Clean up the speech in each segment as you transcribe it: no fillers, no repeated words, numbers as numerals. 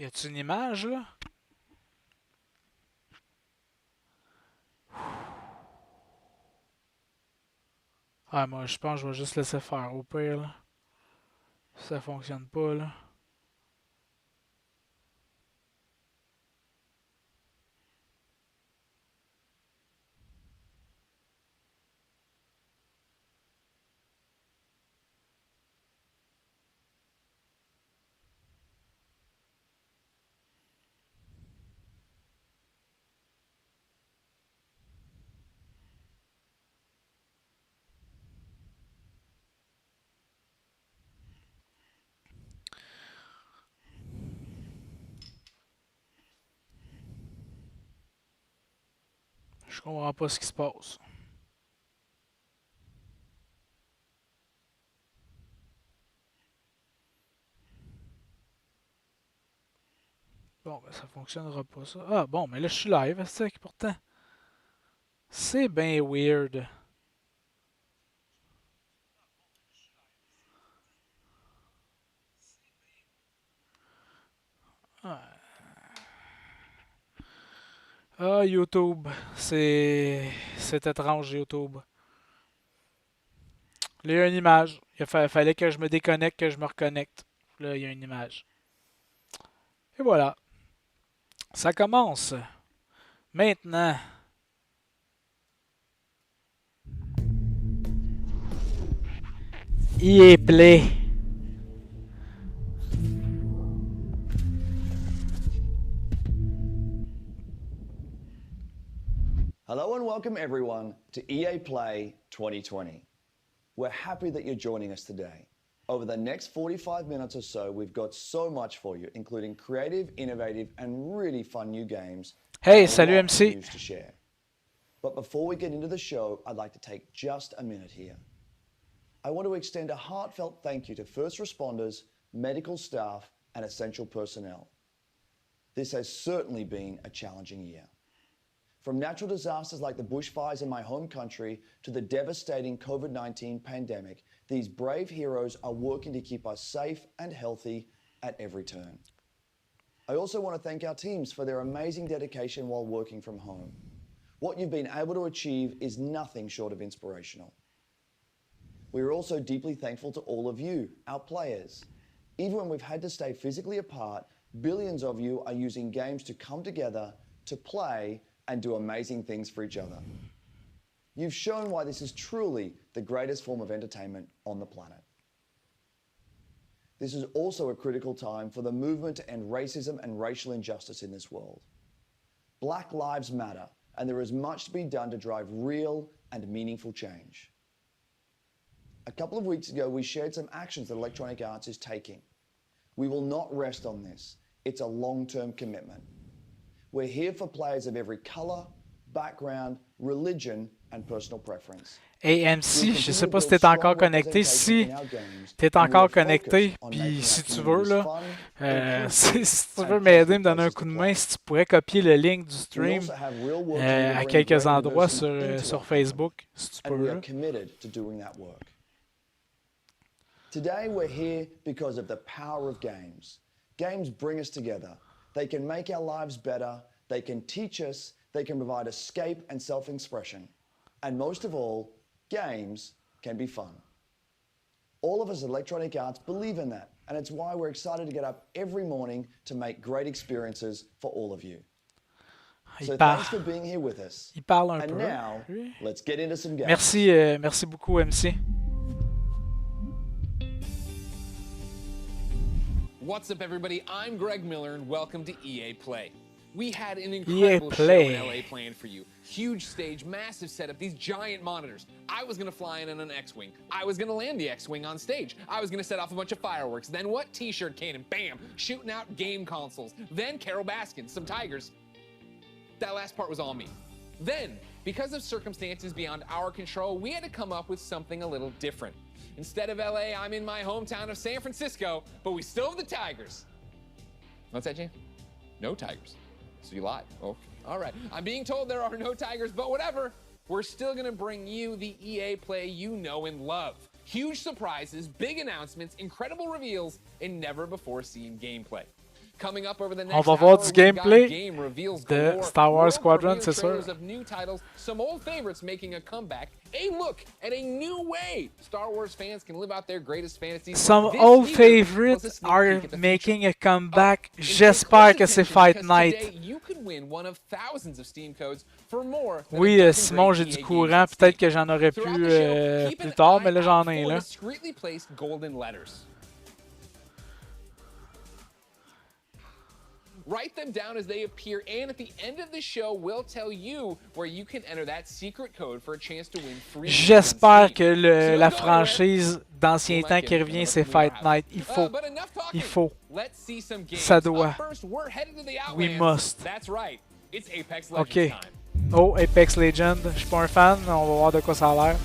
Y a-tu une image, là? Ah, moi, je pense que je vais juste laisser faire au pire, là. Si ça fonctionne pas, là. Je comprends pas ce qui se passe. Bon, ben ça fonctionnera pas ça. Ah bon, mais là je suis live, c'est ça pourtant. C'est bien weird. Ah, YouTube. C'est étrange, YouTube. Là, il y a une image. Fallait que je me déconnecte, que je me reconnecte. Là, il y a une image. Et voilà. Ça commence. Maintenant. EA Play. Hello and welcome everyone to EA Play 2020. We're happy that you're joining us today. Over the next 45 minutes or so, we've got so much for you, including creative, innovative, and really fun new games. Hey, and a salut lot of MC. news to share. But before we get into the show, I'd like to take just a minute here. I want to extend a heartfelt thank you to first responders, medical staff, and essential personnel. This has certainly been a challenging year. From natural disasters like the bushfires in my home country to the devastating COVID-19 pandemic, these brave heroes are working to keep us safe and healthy at every turn. I also want to thank our teams for their amazing dedication while working from home. What you've been able to achieve is nothing short of inspirational. We are also deeply thankful to all of you, our players. Even when we've had to stay physically apart, billions of you are using games to come together, to play, and do amazing things for each other. You've shown why this is truly the greatest form of entertainment on the planet. This is also a critical time for the movement to end racism and racial injustice in this world. Black lives matter, and there is much to be done to drive real and meaningful change. A couple of weeks ago, we shared some actions that Electronic Arts is taking. We will not rest on this. It's a long-term commitment. We're here for players of every color, background, religion, and personal preference. Hey MC, je sais pas si t'es encore connecté. Si t'es encore connecté, puis si tu veux, là, si tu veux m'aider, me donner un coup de main, si tu pourrais copier le link du stream à quelques endroits sur Facebook, si tu peux. Là. Today we're here because of the power of games. Games bring us together. They can make our lives better, they can teach us, they can provide escape and self-expression. And most of all, games can be fun. All of us at Electronic Arts believe in that, and it's why we're excited to get up every morning to make great experiences for all of you. So thanks for being here with us. Il parle un and peu. Now, let's get into some games. Merci beaucoup MC. What's up, everybody? I'm Greg Miller, and welcome to EA Play. We had an incredible show in LA planned for you. Huge stage, massive setup, these giant monitors. I was gonna fly in on an X-Wing. I was gonna land the X-Wing on stage. I was gonna set off a bunch of fireworks. Then what? T-shirt cannon, bam, shooting out game consoles. Then Carol Baskin, some tigers. That last part was all me. Then, because of circumstances beyond our control, we had to come up with something a little different. Instead of LA, I'm in my hometown of San Francisco, but we still have the Tigers. What's that, Jay? No Tigers. So you lied. Oh, all right. I'm being told there are no Tigers, but whatever. We're still gonna bring you the EA Play you know and love. Huge surprises, big announcements, incredible reveals, and never before seen gameplay. On va voir du gameplay de Star Wars Squadron, c'est sûr. Some old favorites making a comeback. A look at a new way Star Wars fans can live out their greatest fantasies. Some old favorites are making a comeback. J'espère que c'est Fight Night. Oui, Simon, j'ai du courant. Peut-être que j'en aurais plus plus tard, mais là, j'en ai là. Write them down as they appear, and at the end of the show, we'll tell you where you can enter that secret code for a chance to win free. J'espère que la franchise d'ancien temps qui revient, c'est Fight Night. Il faut. Il faut. Ça doit. We must. OK. Oh, Apex Legends. Je suis pas un fan. On va voir de quoi ça a l'air.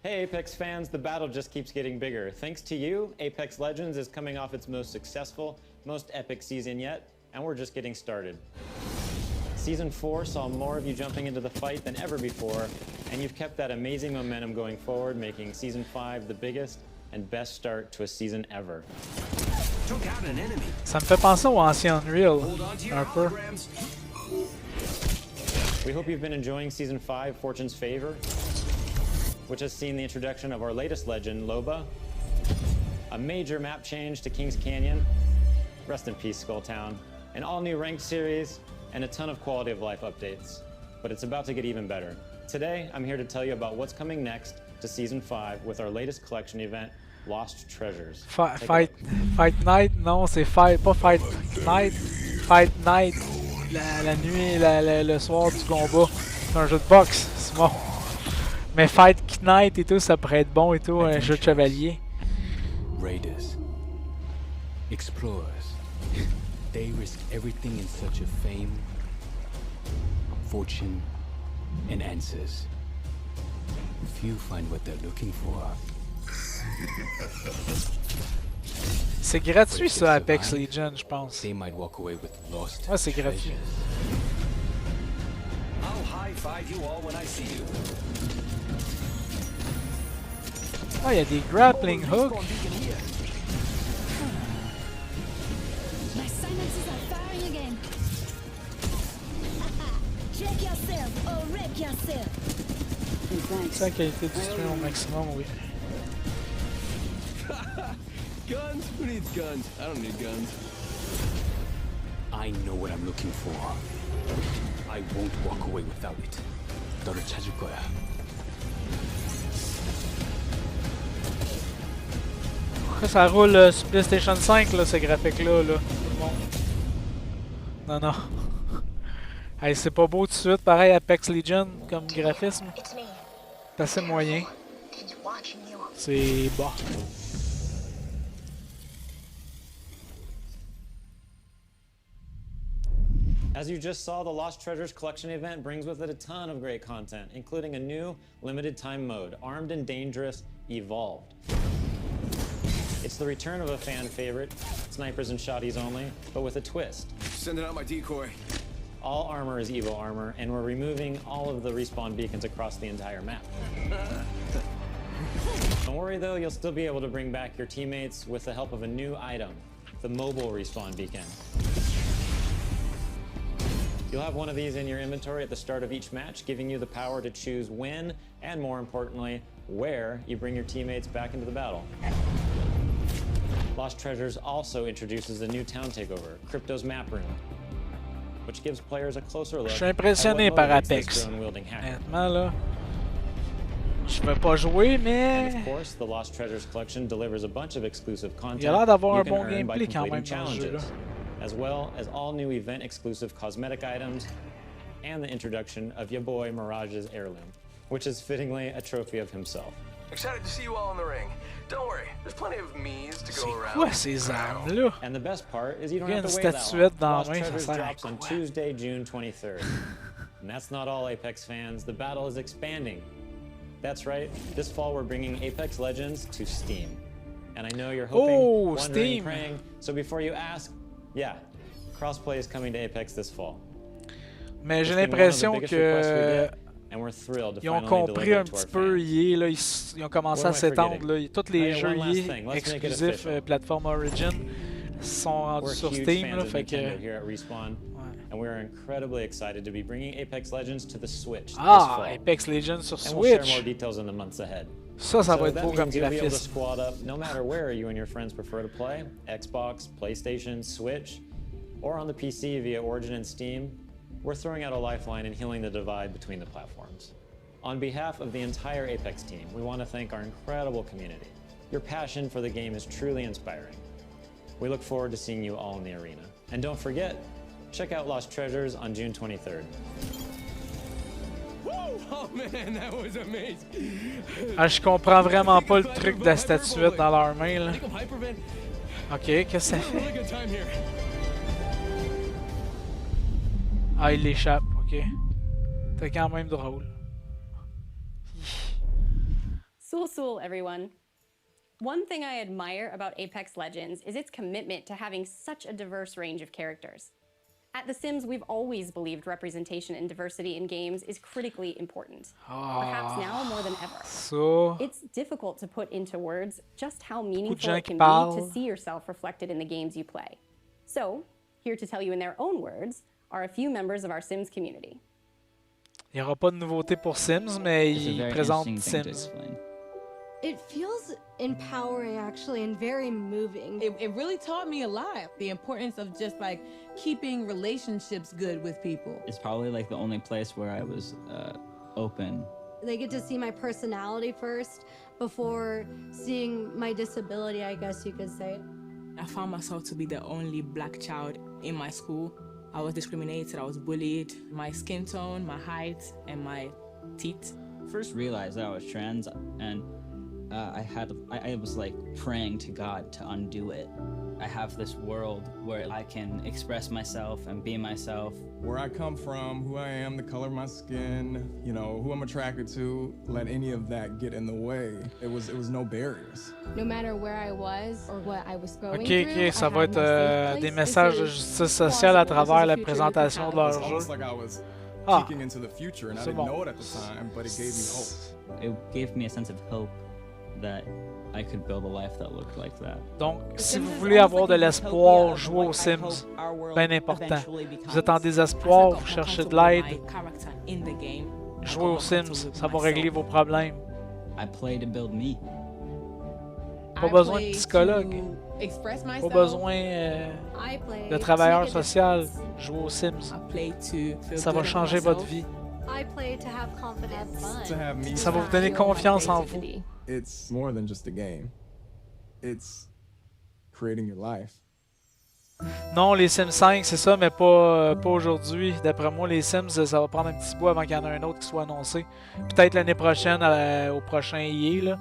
Hey Apex fans, the battle just keeps getting bigger. Thanks to you, Apex Legends is coming off its most successful, most epic season yet, and we're just getting started. Season 4 saw more of you jumping into the fight than ever before, and you've kept that amazing momentum going forward, making Season 5 the biggest and best start to a season ever. Ça me fait penser au ancien Unreal, un peu. We hope you've been enjoying Season 5, Fortune's Favor, which has seen the introduction of our latest legend, Loba, a major map change to Kings Canyon, rest in peace Skulltown, an all-new ranked series, and a ton of quality of life updates. But it's about to get even better. Today, I'm here to tell you about what's coming next to Season 5 with our latest collection event, Lost Treasures. Fight Night, non, c'est pas Fight Night. Fight Night, la nuit, le soir du combat. C'est un jeu de boxe, c'est bon. Mais Fight Night et tout, ça pourrait être bon et tout, un jeu de chevalier. Raiders, explorers, they risk everything in search of fame, fortune, and answers. Few find what they're looking for. C'est gratuit ça, Apex Legends, je pense. They might walk away with lost Ouais, c'est gratuit. I'll high-five you all when I see you. Ah, il y a des grappling hooks. My silences are firing again. Check yourself or wreck yourself. C'est la qualité du stream au maximum, oui. Guns? Who needs guns? I don't need guns. I know what I'm looking for. I won't walk away without it. 너를 찾을 거야. Ça roule sur PlayStation 5, là, ce graphique-là, là. Tout le monde. Non, non. Hey, c'est pas beau tout de suite. Pareil, Apex Legends comme graphisme. C'est assez moyen. C'est bon. As you just saw, the Lost Treasures Collection event brings with it a ton of great content, including a new limited time mode, Armed and Dangerous Evolved. It's the return of a fan favorite, snipers and shotties only, but with a twist. Sending out my decoy. All armor is Evo armor, and we're removing all of the respawn beacons across the entire map. Don't worry though, you'll still be able to bring back your teammates with the help of a new item, the mobile respawn beacon. You'll have one of these in your inventory at the start of each match, giving you the power to choose when, and more importantly, where you bring your teammates back into the battle. Lost Treasures also introduces a new town takeover, Crypto's Map Room, which gives players a closer look. Je suis impressionné par Apex. Honnêtement, là. Je peux pas jouer, mais. And of course, the Lost Treasures collection delivers a bunch of exclusive content. Il a l'air d'avoir un you can bon earn by gameplay quand même completing dans ce jeu-là. challenges, as well as all new event-exclusive cosmetic items and the introduction of your boy Mirage's heirloom, which is fittingly a trophy of himself. Excited to see you all in the ring. Don't worry, there's plenty of me's to go around. C'est quoi ces armes-là? And the best part is you don't Il y a have une to wait that long. statuette dans Lost la main, ça Treasures sert à drops on quoi? Tuesday, June 23rd. And that's not all, Apex fans. The battle is expanding. That's right. This fall we're bringing Apex Legends to Steam. And I know you're hoping, wondering, Steam. praying. So before you ask, yeah, crossplay is coming to Apex this fall. Mais j'ai l'impression que ils ont compris un petit peu EA, là, ils ont commencé à s'étendre. Tous les jeux EA exclusifs plateforme Origin sont rendus sur Steam. Là, fait que... And we are incredibly excited to be bringing Apex Legends to the Switch this Ah, fall. Apex Legends sur And we'll share Switch. more details in the months ahead. Ça va être beau comme means you'll be able to graphisme. squad up no matter where you and your friends prefer to play, Xbox, PlayStation, Switch, or on the PC via Origin and Steam. We're throwing out a lifeline and healing the divide between the platforms. On behalf of the entire Apex team, we want to thank our incredible community. Your passion for the game is truly inspiring. We look forward to seeing you all in the arena. And don't forget, check out Lost Treasures on June 23rd. Oh man, that was amazing. Ah, je comprends vraiment pas le truc de la statuette dans leurs mains, là. Ok, qu'est-ce que ça fait? Ah, il l'échappe, ok. C'est quand même drôle. Soul, everyone. One thing I admire about Apex Legends is its commitment to having such a diverse range of characters. At The Sims, we've always believed representation and diversity in games is critically important. Perhaps now more than ever. So, It's difficult to put into words just how meaningful gens it qui can parlent. be to see yourself reflected in the games you play. So, here to tell you in their own words are a few members of our Sims community. il n'y aura pas de nouveauté pour Sims, mais It's a il very présente interesting thing to Sims. explain. It feels empowering, actually, and very moving. It really taught me a lot. The importance of just like keeping relationships good with people. It's probably like the only place where I was open. They get to see my personality first before seeing my disability, I guess you could say. I found myself to be the only black child in my school. I was discriminated, I was bullied. My skin tone, my height, and my teeth. First realized that I was trans, and I was like praying to God to undo it. I have this world where I can express myself and be myself. Where I come from, who I am, the color of my skin, you know, who I'm attracted to, let any of that get in the way. It was no barriers. No matter where I was or what I was going Ok, ça va être des messages de justice sociale à travers la présentation de leur jeu. Almost like I was Ah, peeking into the future, and I c'est didn't bon. know it at the time, but it gave me hope. It gave me a sense of hope that I could build a life that looked like that. Donc, si vous voulez avoir de l'espoir, jouez aux Sims. Bien important. Vous êtes en désespoir, vous cherchez de l'aide, jouez aux Sims, ça va régler vos problèmes. I play to build me. Pas besoin de psychologue, pas besoin de travailleur social, jouez aux Sims. Ça va changer votre vie. I play to have confidence. To have me, Ça va vous donner confiance en vous. it's more than just a game. It's creating your life. Non, les Sims 5, c'est ça, mais pas aujourd'hui. D'après moi, les Sims, ça va prendre un petit bout avant qu'il y en ait un autre qui soit annoncé. Peut-être l'année prochaine, au prochain EA, là.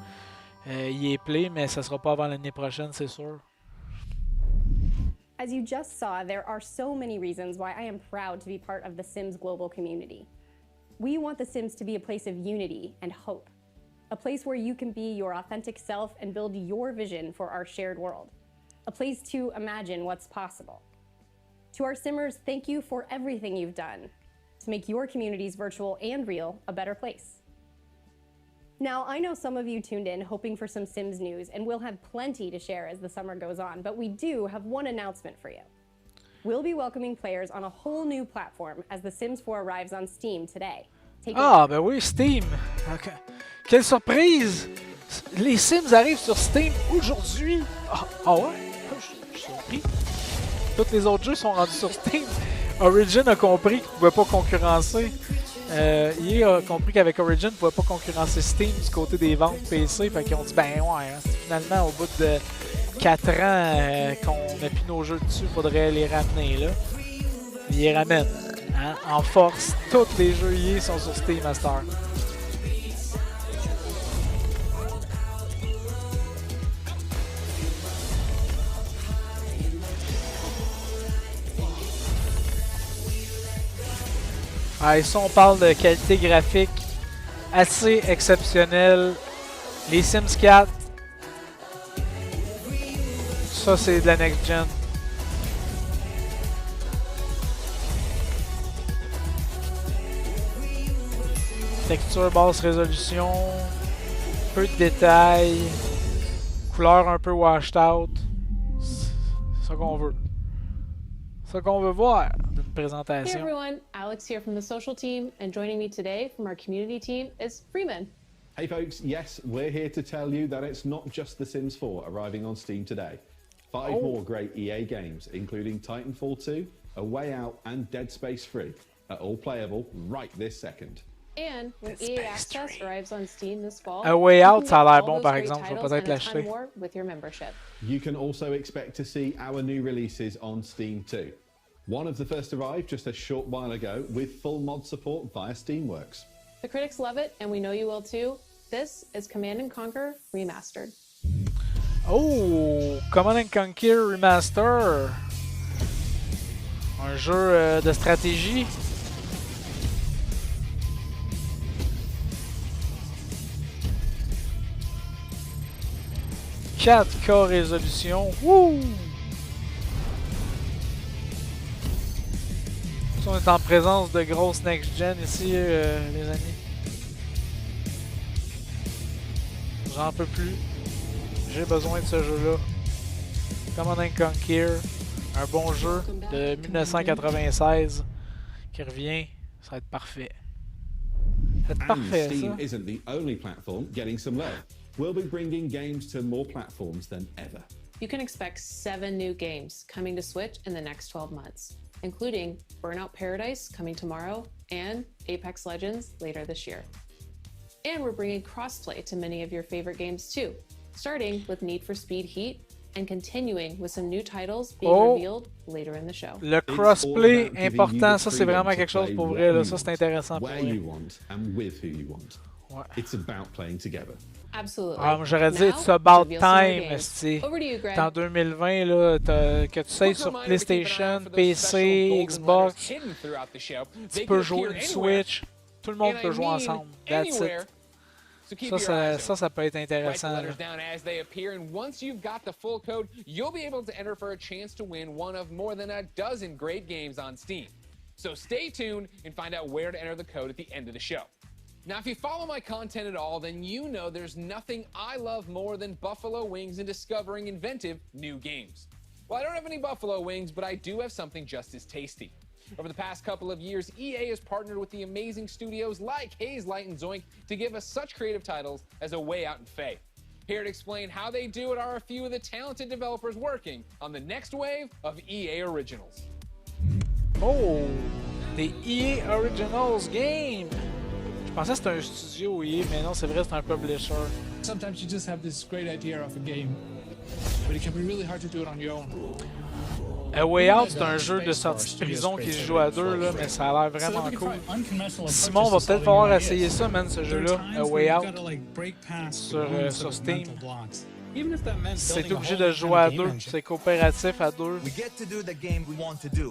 EA Play, mais ça sera pas avant l'année prochaine, c'est sûr. As you just saw, there are so many reasons why I am proud to be part of the Sims global community. We want the Sims to be a place of unity and hope, a place where you can be your authentic self and build your vision for our shared world, a place to imagine what's possible. To our Simmers, thank you for everything you've done to make your communities, virtual and real, a better place. Now, I know some of you tuned in hoping for some Sims news, and we'll have plenty to share as the summer goes on, but we do have one announcement for you. We'll be welcoming players on a whole new platform as The Sims 4 arrives on Steam today. Ah, ben oui, Steam! Okay. Quelle surprise! Les Sims arrivent sur Steam aujourd'hui! Ah ouais? Je suis surpris. Tous les autres jeux sont rendus sur Steam. Origin a compris qu'il ne pouvait pas concurrencer. EA a compris qu'avec Origin, il ne pouvait pas concurrencer Steam du côté des ventes PC. Fait qu'ils ont dit, ben ouais, hein, finalement, au bout de 4 ans qu'on n'a plus nos jeux dessus, il faudrait les ramener là. Ils les ramènent. Hein, en force, tous les jeux EA sont sur Steam Master. Ah, ici on parle de qualité graphique assez exceptionnelle. Les Sims 4, ça c'est de la next gen. Texture basse résolution. Peu de détails. Couleur un peu washed out. C'est ça qu'on veut. C'est ça qu'on veut voir d'une Hey présentation. everyone, Alex here from the social team, and joining me today from our community team is Freeman. Hey folks, yes, we're here to tell you that it's not just The Sims 4 arriving on Steam today. 5 more great EA games, including Titanfall 2, A Way Out, and Dead Space 3, are all playable right this second. And when EA Access arrives on Steam this fall, A Way you Out, can ça a get l'air all bon those par great exemple, je vais titles peut-être and a ton l'acheter. more with your membership. You can also expect to see our new releases on Steam too. One of the first arrived just a short while ago with full mod support via Steamworks. The critics love it, and we know you will too. This is Command & Conquer Remastered. Oh! Command & Conquer Remaster! Un jeu de stratégie. « 4K résolution. Wouh! On est en présence de grosses next-gen ici, les amis. J'en peux plus. J'ai besoin de ce jeu-là. Command & Conquer. Un bon jeu de 1996 qui revient. Ça va être parfait. Ça va être And parfait, Steam ça. isn't the only platform getting some love. We'll be bringing games to more platforms than ever. You can expect 7 new games coming to Switch in the next 12 months, including Burnout Paradise coming tomorrow and Apex Legends later this year. And we're bringing crossplay to many of your favorite games too, starting with Need for Speed Heat and continuing with some new titles being revealed later in the show. Le crossplay important, ça c'est vraiment quelque chose pour vrai, là. Ça c'est intéressant pour where vrai. you want and with who you want. It's about playing together. Absolutely. Ah, j'aurais dit Now, it's about reveal some more time, games. esti. Over to you, Greg. T'es en 2020, là, que tu sais sur PlayStation, PC, Xbox, tu peux jouer une Switch, tout le monde peut jouer ensemble. That's it. Ça peut être Write the intéressant. letters Là. down as they appear, and once you've got the full code, you'll be able to enter for a chance to win one of more than a dozen great games on Steam. So stay tuned and find out where to enter the code at the end of the show. Now, if you follow my content at all, then you know there's nothing I love more than buffalo wings and discovering inventive new games. Well, I don't have any buffalo wings, but I do have something just as tasty. Over the past couple of years, EA has partnered with the amazing studios like Haze Light and Zoink to give us such creative titles as A Way Out and Faye. Here to explain how they do it are a few of the talented developers working on the next wave of EA Originals. Oh, des EA Originals game. Je pensais que c'était un studio EA, mais non, c'est vrai, c'est un publisher. Sometimes you just have this great idea of a game, but it can be really hard to do it on your own. A Way Out, c'est un jeu de sortie de prison qui se joue à deux, là, mais ça a l'air vraiment cool. Simon va peut-être falloir essayer ça, man, ce jeu-là, A Way Out, sur Steam. C'est obligé de jouer à deux, c'est coopératif à deux.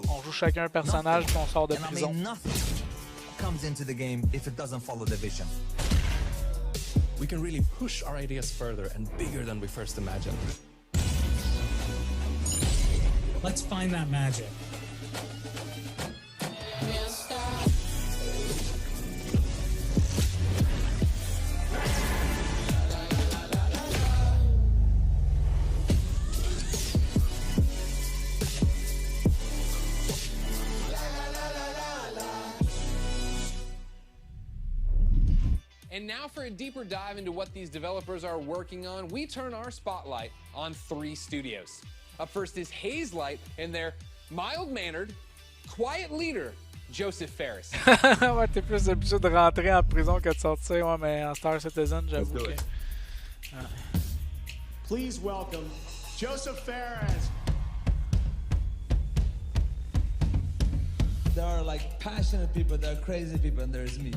On joue chacun un personnage puis on sort de prison. Comes into the game if it doesn't follow the vision. We can really push our ideas further and bigger than we first imagined. Let's find that magic. And now for a deeper dive into what these developers are working on, we turn our spotlight on 3 studios. Up first is Haze Light and their mild-mannered, quiet leader, Joseph Ferris. Ouais, t'es plus habitué de rentrer en prison que de sortir, ouais, mais en Star Citizen, j'avoue que... Please welcome Joseph Ferris. There are like passionate people, there are crazy people, and there's me.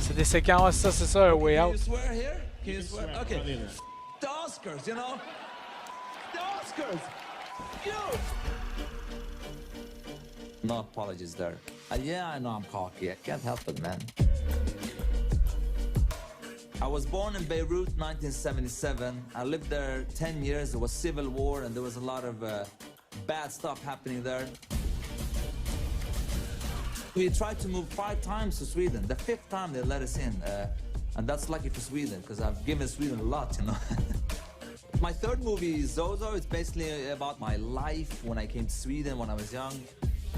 C'est des séquences, ça, c'est ça, A Way Out. Can you swear here? Can you swear? Okay. The Oscars, you know? The Oscars! You! No apologies there. Yeah, I know I'm cocky. I can't help it, man. I was born in Beirut, 1977. I lived there 10 years. There was civil war, and there was a lot of bad stuff happening there. We tried to move 5 times to Sweden. The 5th time they let us in. And that's lucky for Sweden, because I've given Sweden a lot, you know. My third movie, Zozo, it's basically about my life when I came to Sweden when I was young.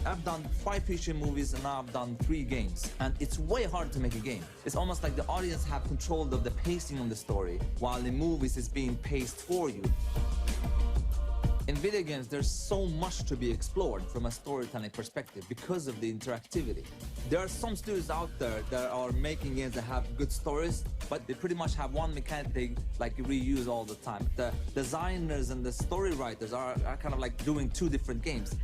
I've done 5 feature movies and now I've done 3 games. And it's way hard to make a game. It's almost like the audience have control of the pacing of the story, while in movies it's being paced for you. In video games, there's so much to be explored from a storytelling perspective because of the interactivity. There are some studios out there that are making games that have good stories, but they pretty much have one mechanic they like reuse all the time. The designers and the story writers are kind of like doing 2 different games.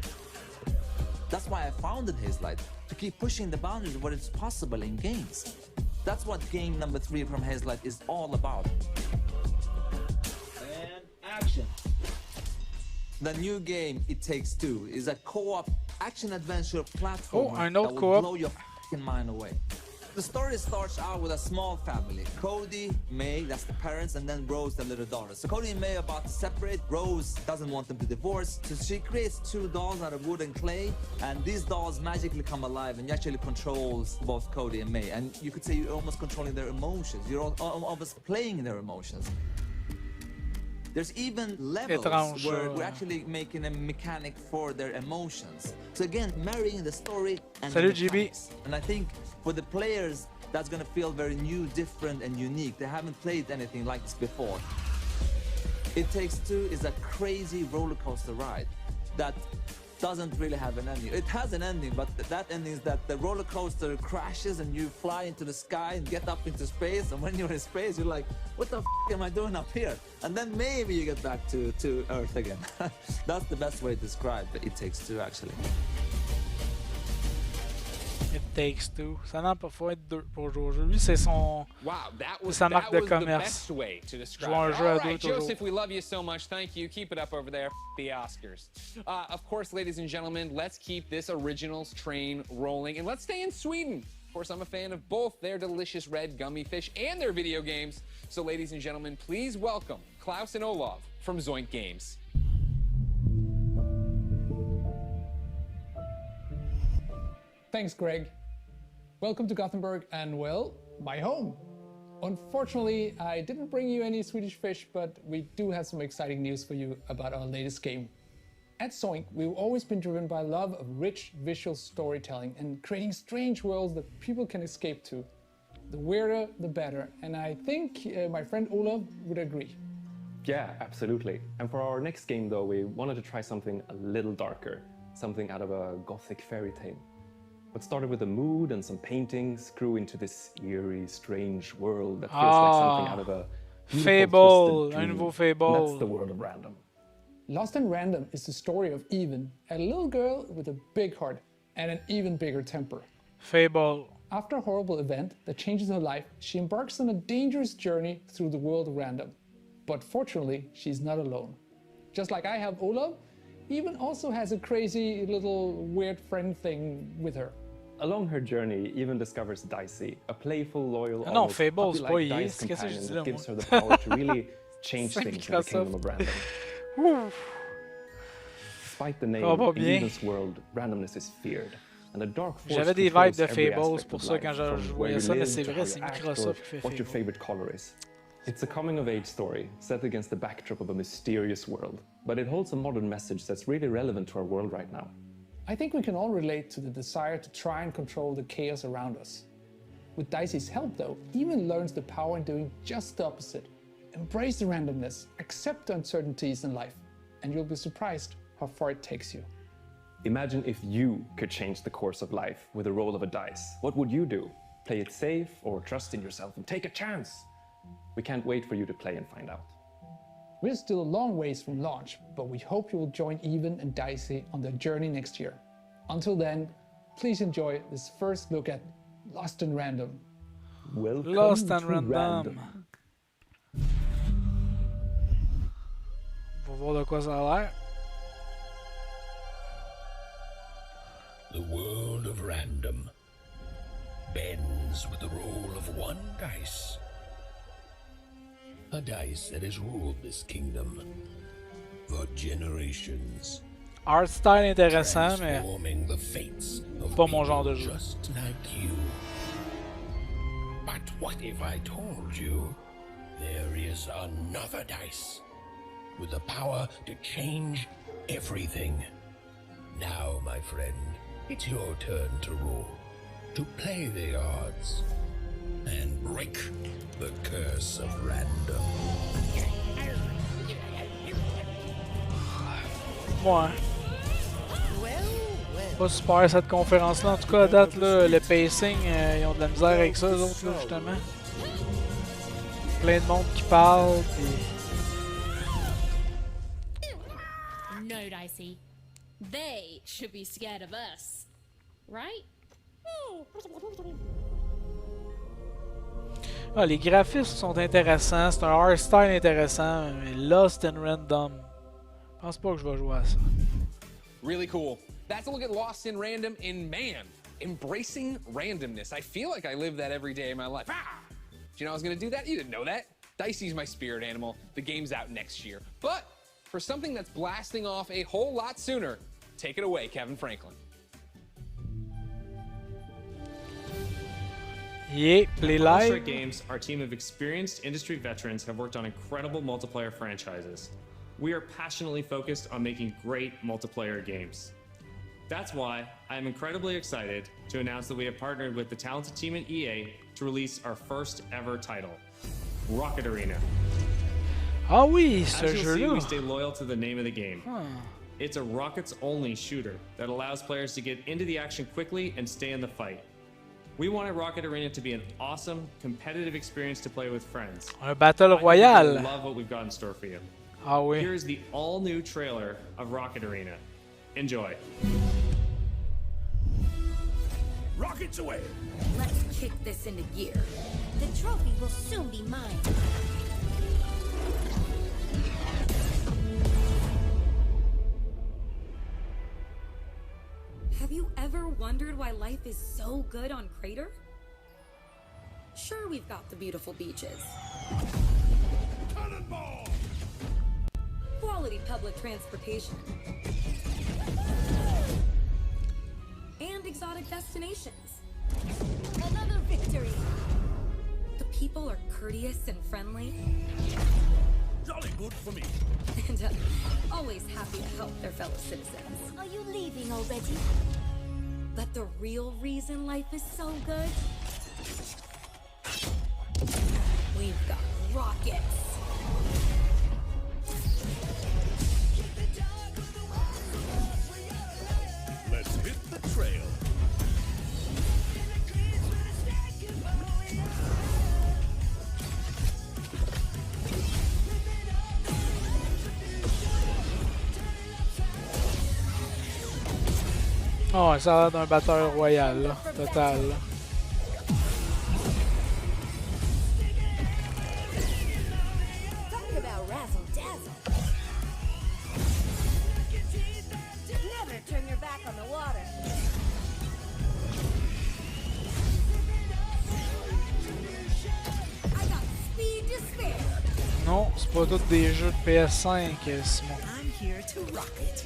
That's why I founded Hazelight, to keep pushing the boundaries of what is possible in games. That's what game number 3 from Hazelight is all about. And action. The new game, It Takes Two, is a co-op action-adventure platform that will blow your f***ing mind away. The story starts out with a small family. Cody, May, that's the parents, and then Rose, the little daughter. So Cody and May are about to separate. Rose doesn't want them to divorce, so she creates 2 dolls out of wood and clay, and these dolls magically come alive and actually controls both Cody and May. And you could say you're almost controlling their emotions. You're almost playing their emotions. There's even levels where we're actually making a mechanic for their emotions. So again, marrying the story and the mechanics. And I think for the players, that's gonna feel very new, different, and unique. They haven't played anything like this before. It Takes Two is a crazy roller coaster ride that doesn't really have an ending. It has an ending, but that ending is that the roller coaster crashes and you fly into the sky and get up into space, and when you're in space, you're like, what the f am I doing up here? And then maybe you get back to Earth again. That's the best way to describe It Takes Two, actually. It Takes Two. Ça n'a pas faut être 2 pour jouer au jeu. Lui, c'est son. Wow, that was sa marque de the commerce. best way to describe Jouer un it. jeu à All 2 right, toujours. Joseph, we love you so much. Thank you. Keep it up over there. F the Oscars. Of course, ladies and gentlemen, let's keep this originals train rolling, and let's stay in Sweden. Of course, I'm a fan of both their delicious red gummy fish and their video games. So, ladies and gentlemen, please welcome Klaus and Olav from Zoink Games. Thanks, Greg. Welcome to Gothenburg and, well, my home. Unfortunately, I didn't bring you any Swedish fish, but we do have some exciting news for you about our latest game. At Zoink, we've always been driven by love of rich visual storytelling and creating strange worlds that people can escape to. The weirder, the better, and I think my friend Olav would agree. Yeah, absolutely. And for our next game though, we wanted to try something a little darker, something out of a gothic fairy tale. What started with a mood and some paintings grew into this eerie, strange world that feels like something out of a Fable, un nouveau Fable. That's the world of random. Lost and Random is the story of Even, a little girl with a big heart and an even bigger temper. Fable. After a horrible event that changes her life, she embarks on a dangerous journey through the world of random. But fortunately, she's not alone. Just like I have Olav, Even also has a crazy little weird friend thing with her. Along her journey, Even discovers Dicey, a playful, loyal, non, almost Fable, c'est pas puppy-like EA, dice qu'est-ce que je companion dis là, that gives moi? her the power to really change things in the kingdom of random. Despite the name, in Even's world, randomness is feared. And a dark force J'avais des vibes de every Fables aspect pour of ça life, quand je from where voyais you ça, mais live c'est to vrai, how c'est you act Microsoft or qui fait what your Fable. favorite color is. It's a coming-of-age story set against the backdrop of a mysterious world, but it holds a modern message that's really relevant to our world right now. I think we can all relate to the desire to try and control the chaos around us. With Dicey's help though, Even learns the power in doing just the opposite. Embrace the randomness, accept the uncertainties in life, and you'll be surprised how far it takes you. Imagine if you could change the course of life with a roll of a dice. What would you do? Play it safe or trust in yourself and take a chance? We can't wait for you to play and find out. We're still a long ways from launch, but we hope you will join Even and Dicey on their journey next year. Until then, please enjoy this first look at Lost and Random. Welcome Lost and to Random. On va voir de quoi ça a l'air. The world of random bends with the roll of one dice. A dice that has ruled this kingdom for generations. Art style intéressant, mais pas mon genre de jeu. But what if I told you there is another dice with the power to change everything? Now, my friend, it's your turn to roll, to play the odds, and break the curse of random. Ouais. Pas super cette conférence-là. En tout cas, à date, là, le pacing, ils ont de la misère avec ça, eux autres, là, justement. Plein de monde qui parle, puis... No, Dicey. They should be scared of us. Right? Ah, les graphismes sont intéressants, c'est un art style intéressant, mais Lost and Random. Je pense pas que je vais jouer à ça. Really cool. That's a look at Lost in Random in man. Embracing randomness. I feel like I live that every day in my life. Ah! Did you know I was going to do that? You didn't know that. Dicey's my spirit animal. The game's out next year. But for something that's blasting off a whole lot sooner, take it away, Kevin Franklin. Yeah, play live. At Games, our team of experienced industry veterans have worked on incredible multiplayer franchises. We are passionately focused on making great multiplayer games. That's why I am incredibly excited to announce that we have partnered with the talented team at EA to release our first ever title, Rocket Arena. Ah oui, ce As you'll see, jeu-là. we stay loyal to the name of the game. Huh. It's a rockets-only shooter that allows players to get into the action quickly and stay in the fight. We wanted Rocket Arena to be an awesome, competitive experience to play with friends. Un battle I hope royale. you love what we've got in store for you. Ah oui. Here's the all-new trailer of Rocket Arena. Enjoy. Rockets away! Let's kick this into gear. The trophy will soon be mine. Have you ever wondered why life is so good on Crater? Sure, we've got the beautiful beaches. Cannonball! Quality public transportation. And exotic destinations. Another victory! The people are courteous and friendly. Jolly good for me. And always happy to help their fellow citizens. Are you leaving already? But the real reason life is so good? We've got rockets. Let's hit the trail. Oh, ça a l'air d'un batteur royal, là. Total. Là. Talk about razzle dazzle. Never turn your back on the water. I got speed to spare. Non, c'est pas tous des jeux de PS5, Simon. I'm here to rock it.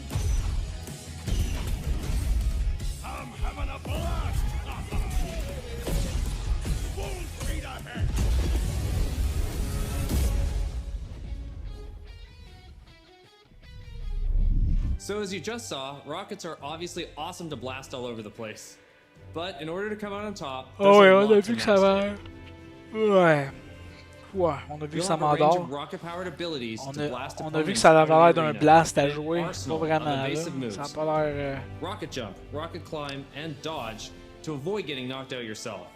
I'm having a blast! Full speed ahead! So as you just saw, rockets are obviously awesome to blast all over the place. But in order to come out on top, Oh ouais, on a lot vu to que ça master. va... Ouais. Ouais, on a vu que You'll ça have a range of m'endort. rocket-powered abilities to blast On a vu que opponents ça avait l'air out of the d'un arena blast à with an jouer. Pas arsenal vraiment, of là. evasive moves. Ça a pas l'air... Rocket jump, rocket climb, and dodge to avoid getting knocked out yourself.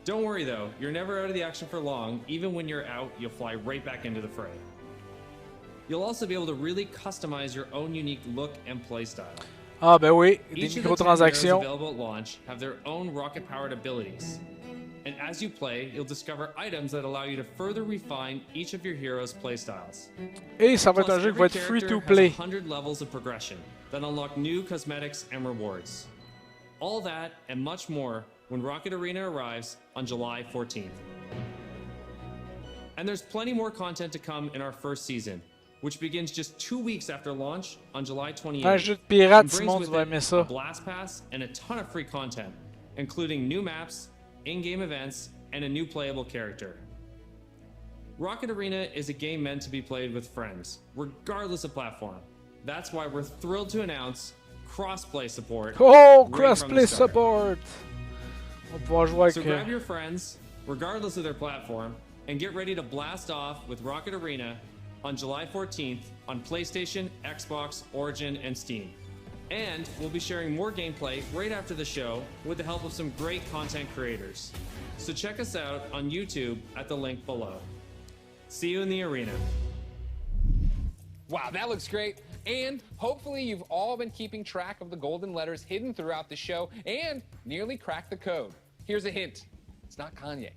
Don't worry though, you're never out of the action for long. Even when you're out, you'll fly right back into the fray. You'll also be able to really customize your own unique look and playstyle. Ah ben oui, des Each of the 10 heroes microtransactions. available at launch have their own rocket-powered abilities. And as you play, you'll discover items that allow you to further refine each of your heroes' playstyles. Et ça va être Plus, un jeu qui every va être free character to has play. 100 levels of progression that unlock new cosmetics and rewards. All that and much more when Rocket Arena arrives on July 14th. And there's plenty more content to come in our first season. which begins just 2 weeks after launch on July 28th. Un jeu de pirate, and brings Simon, with tu vas it aimer a ça. blast pass and a ton of free content, including new maps, in-game events, and a new playable character. Rocket Arena is a game meant to be played with friends, regardless of platform. That's why we're thrilled to announce cross-play support. Oh, right cross-play support! On va pouvoir jouer avec... So grab your friends, regardless of their platform, and get ready to blast off with Rocket Arena on July 14th on PlayStation, Xbox, Origin, and Steam. And we'll be sharing more gameplay right after the show with the help of some great content creators. So check us out on YouTube at the link below. See you in the arena. Wow, that looks great. And hopefully you've all been keeping track of the golden letters hidden throughout the show and nearly cracked the code. Here's a hint. It's not Kanye.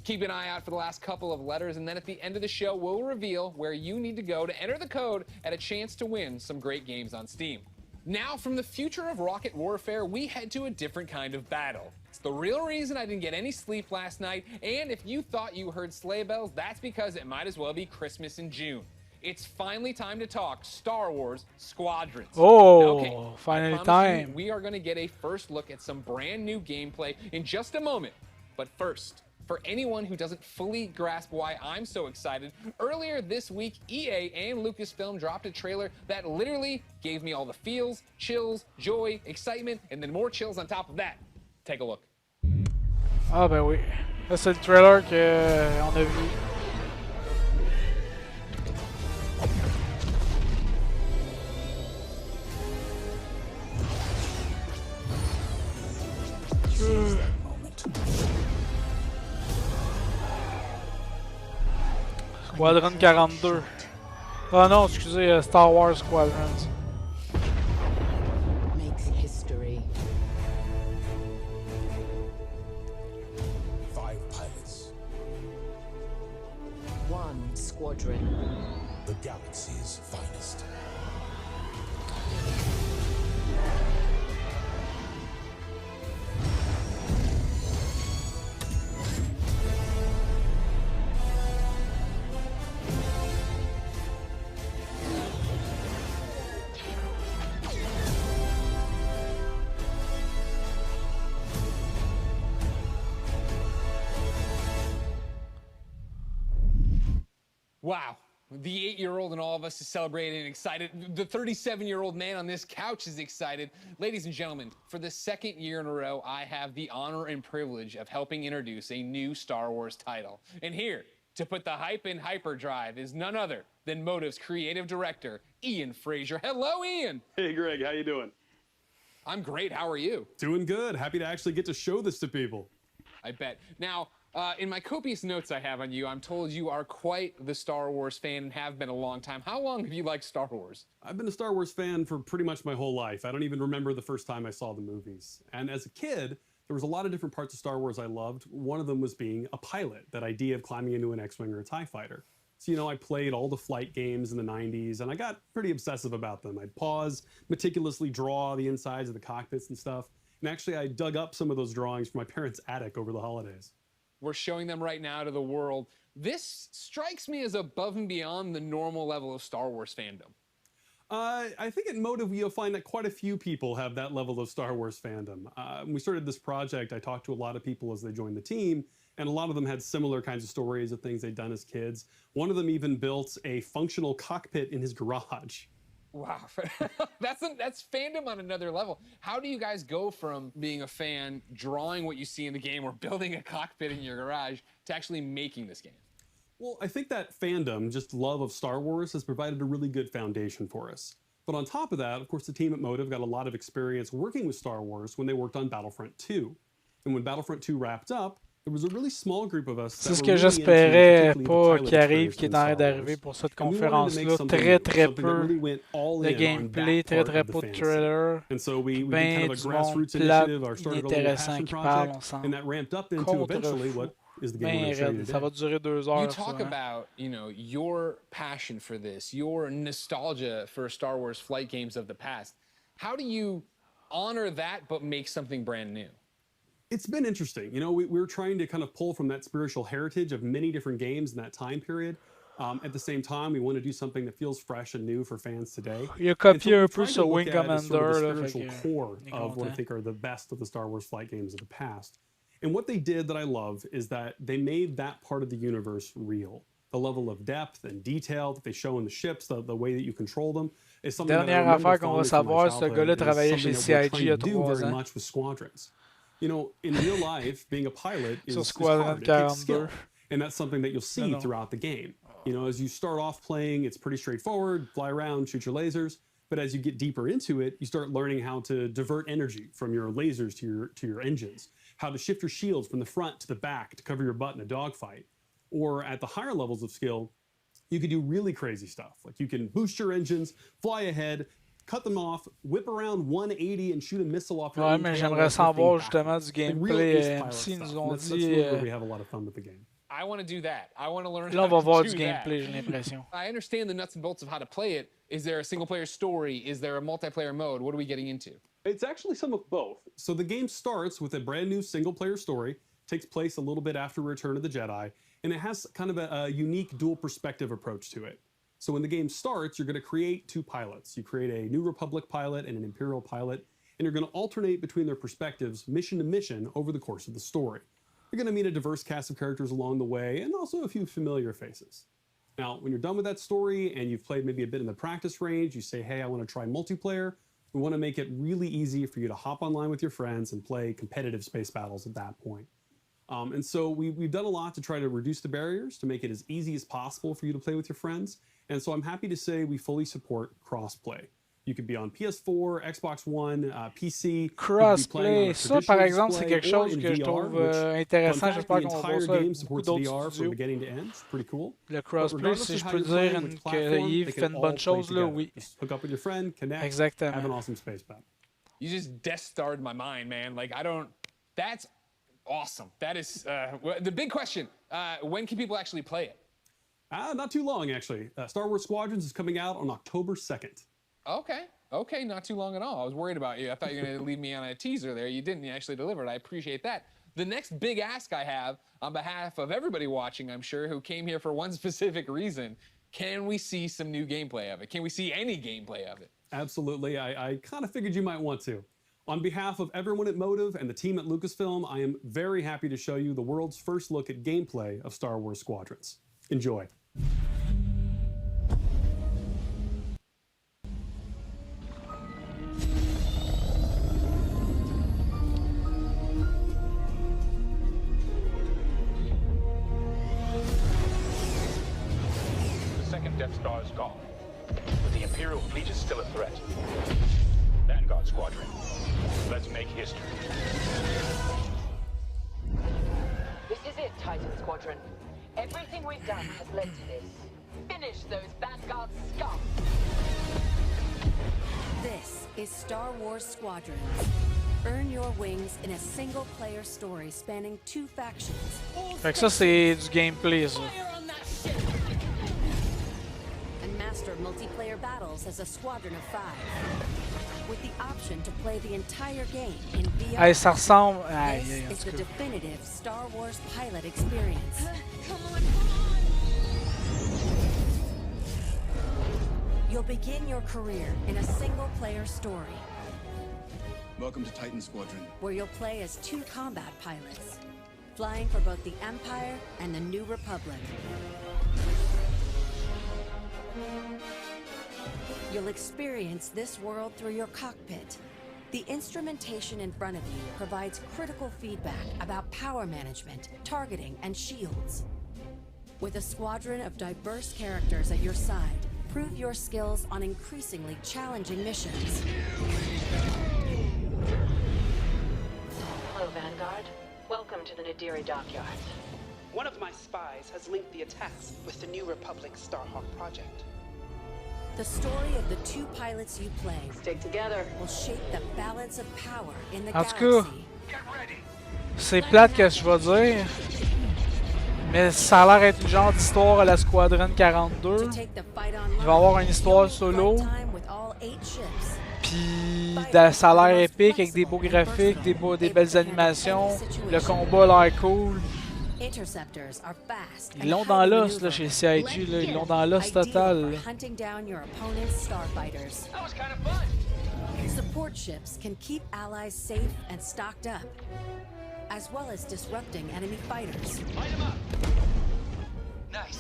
Keep an eye out for the last couple of letters, and then at the end of the show, we'll reveal where you need to go to enter the code and a chance to win some great games on Steam. Now, from the future of rocket warfare, we head to a different kind of battle. It's the real reason I didn't get any sleep last night, and if you thought you heard sleigh bells, that's because it might as well be Christmas in June. It's finally time to talk Star Wars Squadrons. Oh, okay, finally I promise time. you, we are going to get a first look at some brand new gameplay in just a moment. But first, for anyone who doesn't fully grasp why I'm so excited, earlier this week, EA and Lucasfilm dropped a trailer that literally gave me all the feels, chills, joy, excitement, and then more chills on top of that. Take a look. Ah ben oui. Là, c'est le trailer qu'on a vu. Squadron 42. Ah non, excusez, Star Wars Squadrons. Makes history. 5 pilots. 1 squadron. The galaxy's finest. Wow. The 8-year-old in all of us is celebrating and excited. The 37-year-old man on this couch is excited. Ladies and gentlemen, for the second year in a row, I have the honor and privilege of helping introduce a new Star Wars title. And here, to put the hype in hyperdrive, is none other than Motive's creative director, Ian Frazier. Hello, Ian. Hey, Greg, how you doing? I'm great. How are you? Doing good. Happy to actually get to show this to people. I bet. Now, in my copious notes I have on you, I'm told you are quite the Star Wars fan and have been a long time. How long have you liked Star Wars? I've been a Star Wars fan for pretty much my whole life. I don't even remember the first time I saw the movies. And as a kid, there was a lot of different parts of Star Wars I loved. One of them was being a pilot, that idea of climbing into an X-Wing or a TIE fighter. So, you know, I played all the flight games in the 90s, and I got pretty obsessive about them. I'd pause, meticulously draw the insides of the cockpits and stuff. And actually, I dug up some of those drawings from my parents' attic over the holidays. We're showing them right now to the world. This strikes me as above and beyond the normal level of Star Wars fandom. I think at Motive, you'll find that quite a few people have that level of Star Wars fandom. When we started this project, I talked to a lot of people as they joined the team, and a lot of them had similar kinds of stories of things they'd done as kids. One of them even built a functional cockpit in his garage. Wow, that's fandom on another level. How do you guys go from being a fan, drawing what you see in the game, or building a cockpit in your garage, to actually making this game? Well, I think that fandom, just love of Star Wars, has provided a really good foundation for us. But on top of that, of course, the team at Motive got a lot of experience working with Star Wars when they worked on Battlefront 2. And when Battlefront 2 wrapped up, there was a really small group of us. C'est ce que j'espérais pas qui arrive, qui est en train d'arriver pour cette conférence-là. Très peu de gameplay, très peu de trailer. Ben du monde plate, inintéressant qui parle, on s'en contre-fout. Ben raide, ça va durer 2 heures. You talk about, you know, your passion for this, your nostalgia for Star Wars flight games of the past. How do you honor that but make something brand new? It's been interesting. You know, we were trying to kind of pull from that spiritual heritage of many different games in that time period. At the same time, we want to do something that feels fresh and new for fans today. Il a copié un peu sur Wing Commander, là, fait que core of what I think are the best of the Star Wars flight games of the past. And what they did that I love is that they made that part of the universe real. The level of depth and detail that they show in the ships, the way that you control them, is something Dernière that I remember affaire qu'on va savoir, ce gars-là travaillait chez CIG il y a 3 ans. Much with squadrons. You know, in real life, being a pilot is Squadron hard. It takes 42. skill, and that's something that you'll see throughout the game. You know, as you start off playing, it's pretty straightforward, fly around, shoot your lasers. But as you get deeper into it, you start learning how to divert energy from your lasers to your engines, how to shift your shields from the front to the back to cover your butt in a dogfight. Or at the higher levels of skill, you can do really crazy stuff. Like you can boost your engines, fly ahead, cut them off, whip around 180 and shoot a missile off your Ouais, mais j'aimerais savoir justement du gameplay. Si nous ont dit... we have a lot of fun with the game. I want to do that. I want to learn Là, on va how voir to du do gameplay, that. j'ai l'impression. I understand the nuts and bolts of how to play it. Is there a single-player story? Is there a multiplayer mode? What are we getting into? It's actually some of both. So the game starts with a brand new single-player story, takes place a little bit after Return of the Jedi, and it has kind of a unique dual perspective approach to it. So when the game starts, you're going to create 2 pilots. You create a New Republic pilot and an Imperial pilot, and you're going to alternate between their perspectives mission to mission over the course of the story. You're going to meet a diverse cast of characters along the way, and also a few familiar faces. Now, when you're done with that story and you've played maybe a bit in the practice range, you say, hey, I want to try multiplayer. We want to make it really easy for you to hop online with your friends and play competitive space battles at that point. And so we've done a lot to try to reduce the barriers, to make it as easy as possible for you to play with your friends. And so I'm happy to say we fully support cross-play. You could be on PS4, Xbox One, PC. Crossplay, ça par exemple, c'est quelque chose que je trouve intéressant. J'espère qu'on va voir ça avec beaucoup d'autres studios. Le crossplay, si je peux dire que Yves fait une bonne chose, là, oui. Hook up with your friend, connect, Exactement. have an awesome space battle. You just Death Starred my mind, man. Like, I don't... That's awesome. That is... the big question, when can people actually play it? Not too long, actually. Star Wars Squadrons is coming out on October 2nd. Okay, not too long at all. I was worried about you. I thought you were going to leave me on a teaser there. You didn't. You actually delivered. I appreciate that. The next big ask I have on behalf of everybody watching, I'm sure, who came here for one specific reason, can we see some new gameplay of it? Can we see any gameplay of it? Absolutely. I kind of figured you might want to. On behalf of everyone at Motive and the team at Lucasfilm, I am very happy to show you the world's first look at gameplay of Star Wars Squadrons. Enjoy. Death Star is gone, but the Imperial fleet is still a threat. Vanguard Squadron, let's make history. This is it, Titan Squadron. Everything we've done has led to this. Finish those Vanguard scum! This is Star Wars Squadrons. Earn your wings in a single-player story spanning 2 factions. Fait que ça, c'est du gameplay, ça. Master multiplayer battles as a squadron of 5, with the option to play the entire game in VR. Hey, ça ressemble. This is the definitive Star Wars pilot experience. You'll begin your career in a single-player story. Welcome to Titan Squadron, where you'll play as 2 combat pilots, flying for both the Empire and the New Republic. You'll experience this world through your cockpit. The instrumentation in front of you provides critical feedback about power management, targeting, and shields. With a squadron of diverse characters at your side, prove your skills on increasingly challenging missions. Hello, Vanguard. Welcome to the Nadiri dockyard. One of my spies has linked the attacks with the New Republic Starhawk project. The story of the 2 pilots you play stick together will shape the balance of power in the En galaxy. tout cas, c'est plate que je vais dire, mais ça a l'air d'être le genre d'histoire à la Squadron 42. Il va y avoir une histoire solo. Puis ça a l'air épique avec des beaux graphiques, des belles animations. Le combat a l'air cool. Interceptors are fast. Ils l'ont dans l'os là chez CIG là, ils l'ont dans l'os total. Hunting down your opponent's starfighters. That was kind of fun. Support ships can keep allies safe and stocked up, as well as disrupting enemy fighters. Light 'em up. Nice.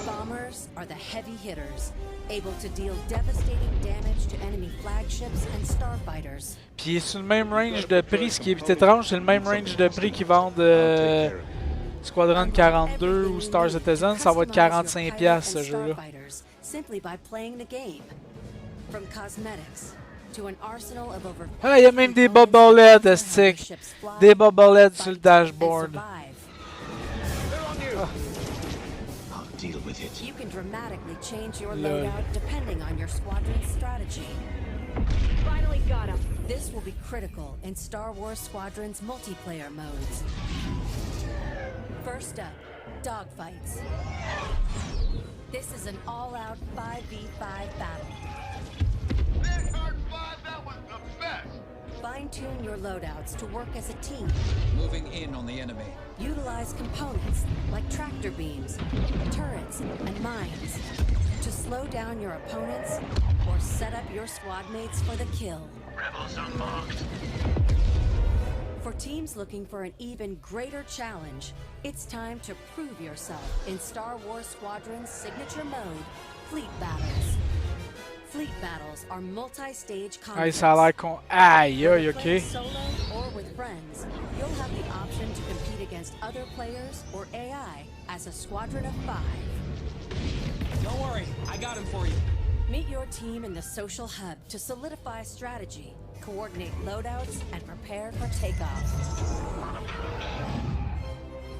Bombers are the heavy hitters, able to deal devastating damage to enemy flagships and starfighters. Puis c'est le même range de prix, ce qui est étrange, c'est le même range de prix qu'ils vendent Squadron 42 ou Star Citizen, ça va être 45$ ce jeu-là. Simply by playing the game. From cosmetics to an arsenal of over Ah, il y a même des bobbleheads, stick. Des bobbleheads sur le dashboard. Deal with it. You can dramatically change your loadout depending on your squadron's strategy. Finally got him. This will be critical in Star Wars Squadron's multiplayer modes. First up, dogfights. This is an all-out 5v5 battle. Fine-tune your loadouts to work as a team. Moving in on the enemy. Utilize components like tractor beams, turrets, and mines to slow down your opponents or set up your squad mates for the kill. Rebels unmarked. For teams looking for an even greater challenge, it's time to prove yourself in Star Wars Squadron's signature mode, Fleet Battles. Fleet battles are multi-stage conflicts. Aïe, ça a l'air con. Aïe, aïe, ok. Solo or with friends, you'll have the option to compete against other players or AI as a squadron of 5. Don't worry, I got him for you. Meet your team in the social hub to solidify strategy, coordinate loadouts, and prepare for takeoff.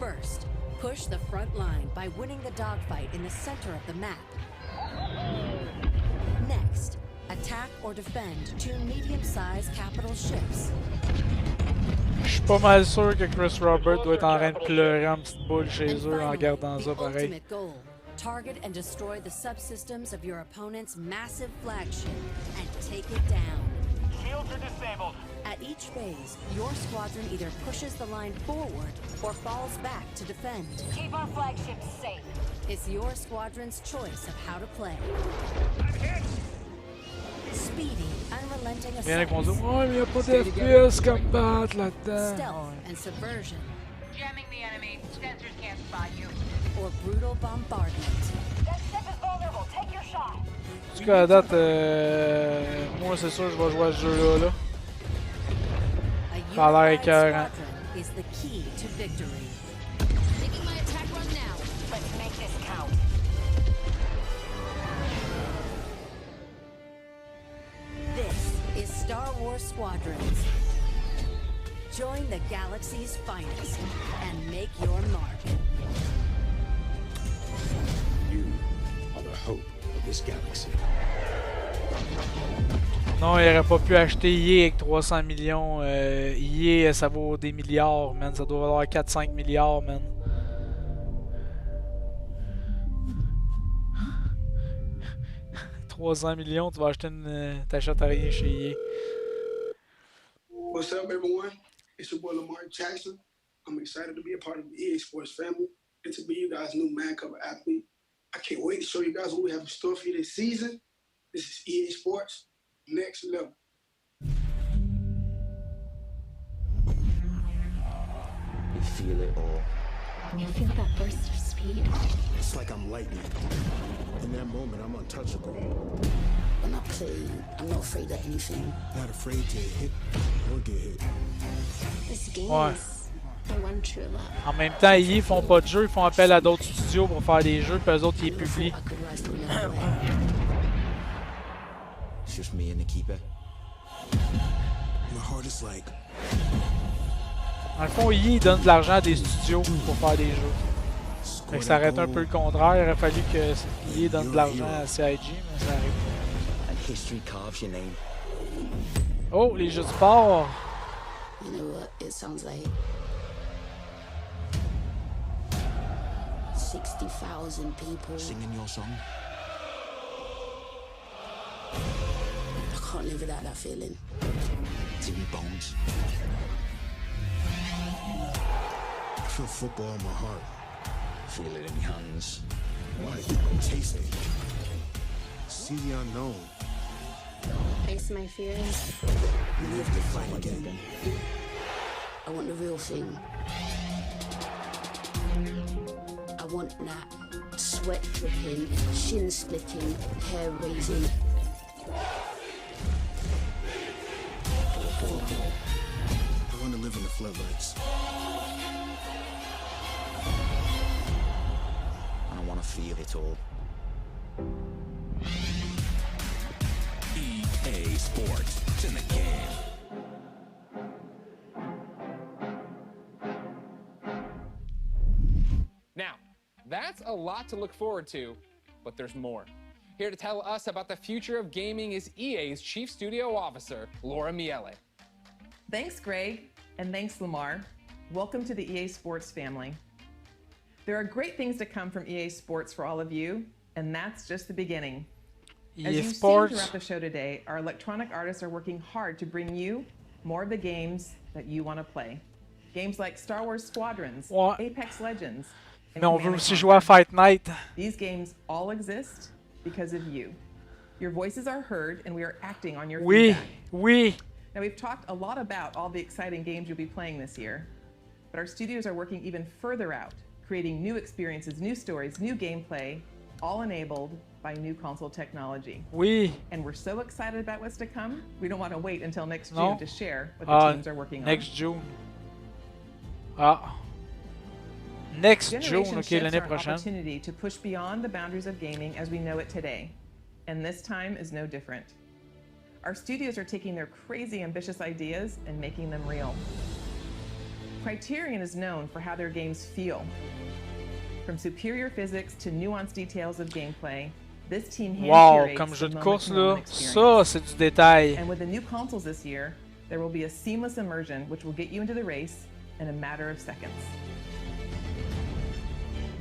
First, push the front line by winning the dogfight in the center of the map. Next, attack or defend 2 medium-sized capital ships. Je suis pas mal sûr que Chris Robert doit être en train de pleurer en petite boule chez eux en regardant ça pareil. Ultimate goal: target and destroy the subsystems of your opponent's massive flagship and take it down. Shields are disabled. At each phase, your squadron either pushes the line forward or falls back to defend. Keep our flagship safe. It's your squadron's choice of how to play. Speedy, unrelenting Il y en a qui vont dire, assaults. ouais, mais il n'y a pas d'FPS comme battre là-dedans. Stealth and subversion. Jamming the enemy. Sensors can't spot you. Or brutal bombardment. That ship is vulnerable. Take your shot. En tout cas, à date, moi c'est sûr que je vais jouer à ce jeu-là. Là. Ça a l'air écœurant. Is the key to victory. Making my attack run now. Let's make this count. This is Star Wars Squadrons. Join the galaxy's finest and make your mark. You are the hope of this galaxy. Non, il aurait pas pu acheter EA avec 300 millions. EA, ça vaut des milliards, man. Ça doit valoir 4-5 milliards, man. « 300 millions, tu vas acheter une... t'achètes rien chez EA. » What's up, everyone? It's your boy Lamar Jackson. I'm excited to be a part of the EA Sports family and to be you guys' new man cover athlete. I can't wait to show you guys what we have in store for you this season. This is EA Sports, next level. You feel it all. You feel that burst of speed? It's like I'm lightning. In that moment, I'm untouchable. When I play, I'm not afraid of anything. Not afraid to hit or get hit. This game Ouais. is the one true love. En même temps, EA font pas de jeux, ils font appel à d'autres studios pour faire des jeux, puis eux autres, ils les publient. It's just me and the keeper. My heart is like. Dans le fond, EA donne de l'argent à des studios pour faire des jeux. Fait que ça arrête un peu le contraire. Il aurait fallu que EA donne de l'argent à CIG, mais ça arrive pas. And history carves your name. Oh, les jeux de sport! You know what it sounds like? 60,000 people. Singing your song? I can't live without that feeling. It's in your bones. feel football in my heart. Feel it in your hands. Taste it. See the unknown. Face my fears. You live to fight again. I want the real thing. I want that sweat dripping, shin splitting, hair raising. I want to live in the floodlights. And I want to feel it all. EA Sports. It's in the game. Now, that's a lot to look forward to, but there's more. Here to tell us about the future of gaming is EA's Chief Studio Officer, Laura Miele. Thanks, Greg, and thanks, Lamar. Welcome to the EA Sports family. There are great things to come from EA Sports for all of you, and that's just the beginning. As you've seen throughout the show today, our electronic artists are working hard to bring you more of the games that you want to play. Games like Star Wars Squadrons, Apex Legends, and Mais on veut aussi jouer à Fight Night. These games all exist because of you. Your voices are heard, and we are acting on your feedback. Oui. Now, we've talked a lot about all the exciting games you'll be playing this year, but our studios are working even further out, creating new experiences, new stories, new gameplay, all enabled by new console technology. Oui. And we're so excited about what's to come, we don't want to wait until next June to share what the teams are working on. Next June. Next June, okay, l'année prochaine. Opportunity to push beyond the boundaries of gaming as we know it today, and this time is no different. Our studios are taking their crazy ambitious ideas and making them real. Criterion is known for how their games feel. From superior physics to nuanced details of gameplay, this team hand-curates comme jeu de the course moment-to-moment là, experience. ça c'est du détail. And with the new consoles this year, there will be a seamless immersion which will get you into the race in a matter of seconds.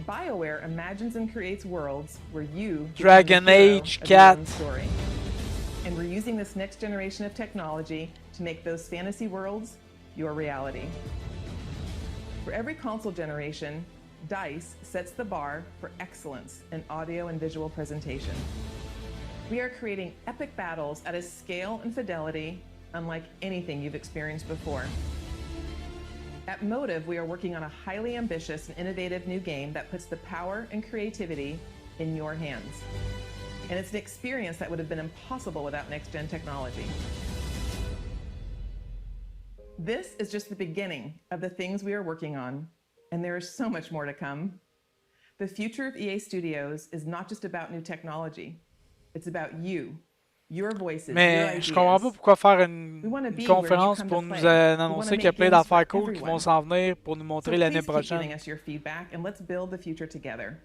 BioWare imagines and creates worlds where you Dragon Age, Cat. Story. And we're using this next generation of technology to make those fantasy worlds your reality. For every console generation, DICE sets the bar for excellence in audio and visual presentation. We are creating epic battles at a scale and fidelity unlike anything you've experienced before. At Motive, we are working on a highly ambitious and innovative new game that puts the power and creativity in your hands. And it's an experience that would have been impossible without next-gen technology. This is just the beginning of the things we are working on, and there is so much more to come. The future of EA Studios is not just about new technology. It's about you, your voices, your Mais ideas. je comprends pas pourquoi faire une conférence pour nous annoncer qu'il y a plein d'affaires cool qui vont s'en venir pour nous montrer l'année prochaine. Giving us your feedback, and let's build the future together.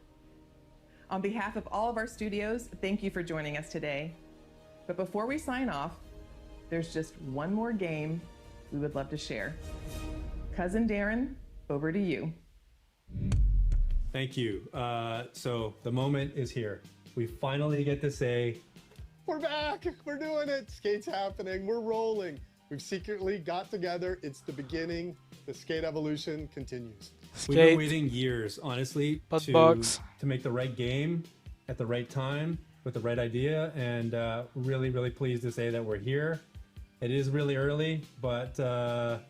On behalf of all of our studios, thank you for joining us today. But before we sign off, there's just one more game we would love to share. Cousin Darren, over to you. Thank you. So the moment is here. We finally get to say, we're back. We're doing it. Skate's happening. We're rolling. We've secretly got together. It's the beginning. The skate evolution continues. We've been waiting years, honestly, to make the right game at the right time with the right idea, and really, really pleased to say that we're here. It is really early, but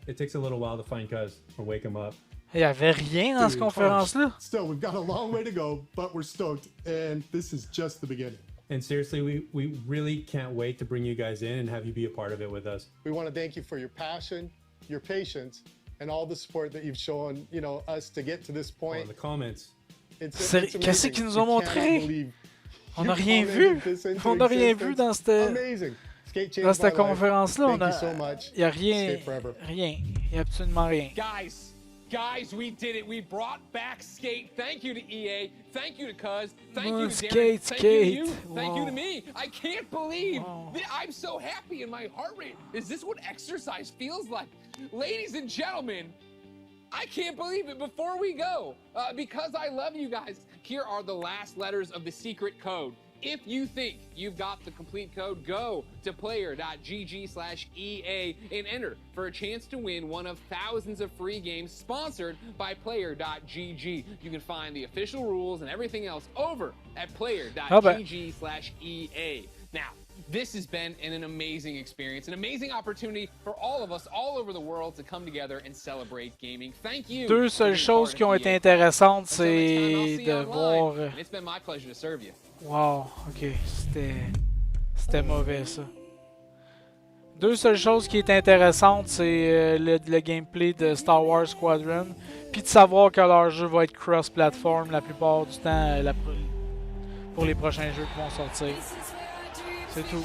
it takes a little while to find Cuz or wake him up. Il n'y avait rien dans cette conférence-là. Still, we've got a long way to go, but we're stoked, and this is just the beginning. And seriously, we really can't wait to bring you guys in and have you be a part of it with us. We want to thank you for your passion, your patience, and all the support that you've shown, you know, us to get to this point. Oh, the comments. Qu'est-ce qu'ils nous ont montré? On n'a rien vu. On n'a rien vu dans cette conférence-là. Il n'y a rien. Rien. Il n'y a absolument rien. Guys, we did it. We brought back Skate. Thank you to EA. Thank you to Cuz. Thank you to Darren. Thank you to you. Thank you to me. I can't believe I'm so happy and my heart rate. Is this what exercise feels like? Ladies and gentlemen, I can't believe it. Before we go, because I love you guys, here are the last letters of the secret code. If you think you've got the complete code, go to player.gg/EA and enter for a chance to win one of thousands of free games sponsored by player.gg. You can find the official rules and everything else over at player.gg/EA. Now, this has been an amazing experience, an amazing opportunity for all of us all over the world to come together and celebrate gaming. Thank you. Deux seules choses qui ont été intéressantes, c'est de voir... It's been my pleasure to serve you. Wow, ok, c'était mauvais ça. Deux seules choses qui étaient intéressantes, c'est le gameplay de Star Wars Squadron, puis de savoir que leur jeu va être cross-platform la plupart du temps pour les prochains jeux qui vont sortir. C'est tout.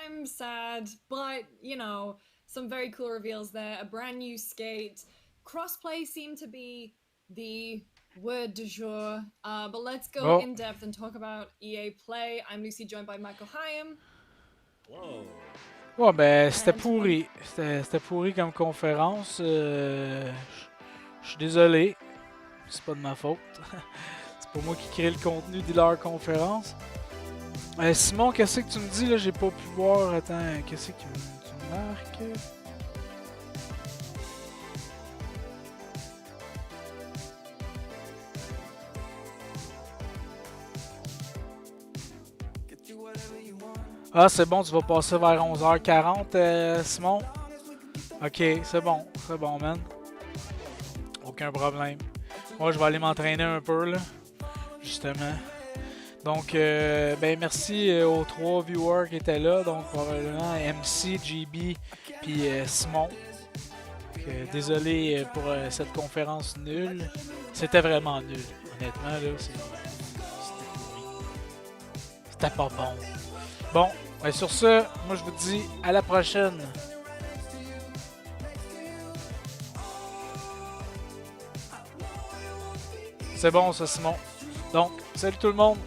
I'm sad, but, you know, some very cool reveals there. A brand new skate. Crossplay seemed to be the word du jour. But let's go in depth and talk about EA Play. I'm Lucy, joined by Michael Hyam. Hello. Ouais, ben, c'était pourri. C'était pourri comme conférence. Je suis désolé. C'est pas de ma faute. C'est pas moi qui crée le contenu de leur conférence. Simon, qu'est-ce que tu me dis là? J'ai pas pu voir. Attends, qu'est-ce que tu me marques? Ah, c'est bon, tu vas passer vers 11h40, Simon. Ok, c'est bon, man. Aucun problème. Moi, je vais aller m'entraîner un peu, là. Justement. Donc, ben merci aux 3 viewers qui étaient là. Donc, probablement MC, GB, puis Simon. Désolé pour cette conférence nulle. C'était vraiment nul. Honnêtement, là, c'était pas bon. Bon, ben sur ce, moi je vous dis à la prochaine. C'est bon ça, Simon. Donc, salut tout le monde.